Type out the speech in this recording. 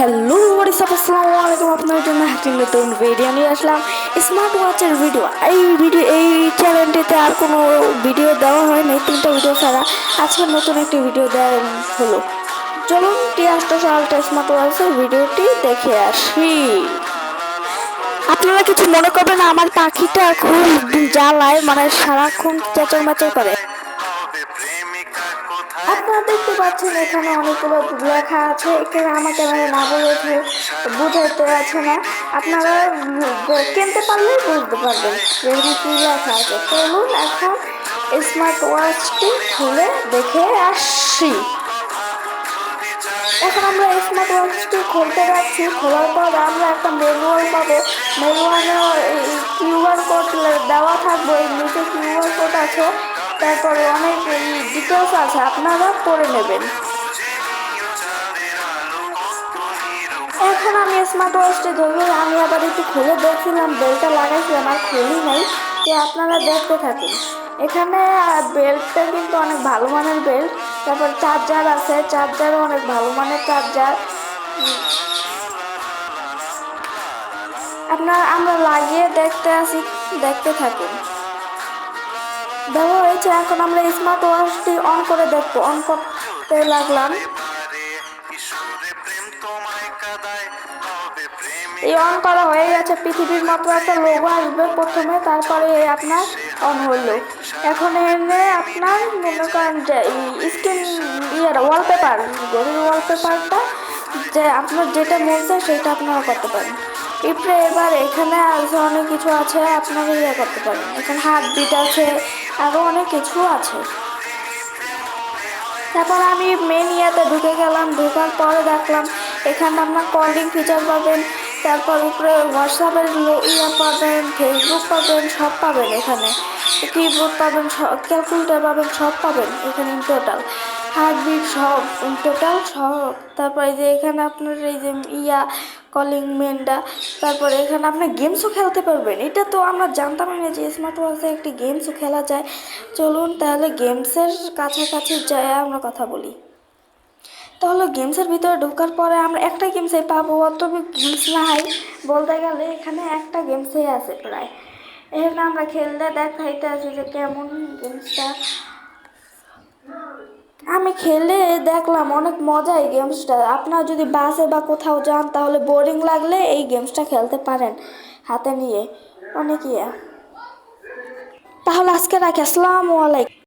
Hello WhatsApp আসসালামু আলাইকুম। আপনার জন্য একটি নতুন ভিডিও নিয়ে আসলাম, স্মার্ট ওয়াচের ভিডিও। এই চ্যানেলটিতে আর কোনো ভিডিও দেওয়া হয়নি, 3টা ভিডিও ছাড়া আজকে নতুন একটি ভিডিও দেওয়া হলো। চলুন টি800 স্মার্ট ওয়াচের ভিডিওটি দেখে আসি। আপনারা কিছু মনে করবেন না, আমার পাখিটা খুব জ্বালায়, মানে সারাক্ষণ চেঁচর মেচর করে। আপনারা দেখতে পাচ্ছেন এখানে অনেকগুলো লেখা আছে, এখানে আমার ক্যামেরা না বলে বুঝাইতে আছে না, আপনারা কিনতে পারলে বুঝতে পারবেন এখানে কি লেখা আছে। চলুন এখন স্মার্ট ওয়াচটি খুলে দেখে আসি। এখন আমরা স্মার্ট ওয়াচটি খুলতে যাচ্ছি। খোলার পর আমরা একটা ম্যানুয়াল পাবো। ম্যানুয়ালে কিউআর কোড দেওয়া থাকবে, নিচে কিউআর কোড আছে, তারপরে অনেক ডিটেলস আছে, আপনারা পড়ে নেবেন। এখন আমি স্মার্ট ওয়াচটি ধরবো, আমি আবার একটু খুলে দেখছিলাম, বেলটা লাগাইছিলাম আর খুলি নাই, তো আপনারা দেখতে থাকুন। এখানে বেল্টটা কিন্তু অনেক ভালো মানের বেল্ট, তারপর চার্জার আছে, চার্জারও অনেক ভালো মানের চার্জার। আমরা লাগিয়ে দেখতে থাকুন। দেওয়া হয়েছে, এখন আমরা স্মার্ট ওয়াচটি অন করে দেখবো। অন করতে লাগলাম। এই অন করা হয়ে গেছে, পৃথিবীর মতো একটা লোগো আসবে প্রথমে, তারপরে আপনার অন হলো। এখন এনে আপনার মনে করেন যে স্ক্রিন ওয়ালপেপার, ঘড়ির ওয়ালপেপারটা যে আপনার যেটা মন চায় সেটা আপনারা করতে পারেন। এবার এখানে আছে অনেক কিছু আছে, আপনারা করতে পারেন। এখানে হার্টবিট আছে, আরও অনেক কিছু আছে। তারপর আমি মেন ইয়াতে ঢুকে গেলাম। ঢোকার পরে দেখলাম এখানে আপনার কলিং ফিচার পাবেন, তারপর উপরে হোয়াটসঅ্যাপের পাবেন, ফেসবুক পাবেন, সব পাবেন এখানে। কিবোর্ড পাবেন, ক্যালকুলেটার পাবেন, সব পাবেন এখানে টোটাল। হার্টবিট সব টোটাল সব। তারপর এই যে এখানে আপনার এই যে কলিং মেনটা, তারপরে এখানে আপনি গেমসও খেলতে পারবেন। এটা তো আমরা জানতাম না যে স্মার্ট ওয়াচে একটি গেমসও খেলা যায়। চলুন তাহলে গেমসের কাছাকাছি যায় আমরা কথা বলি। তাহলে গেমসের ভিতরে ঢোকার পরে আমরা একটা গেমসে পাবো, অত গেমস নাই বলতে গেলে, এখানে একটা গেমসই আছে প্রায়। এখানে আমরা খেলতে দেখাইতে আছি যে কেমন গেমসটা। আমি খেলে দেখলাম অনেক মজা এই গেমসটা। আপনারা যদি বাসে বা কোথাও যান তাহলে বোরিং লাগলে এই গেমসটা খেলতে পারেন হাতে নিয়ে, অনেক ইয়া। তাহলে আজকে রাখি, আসসালামু আলাইকুম।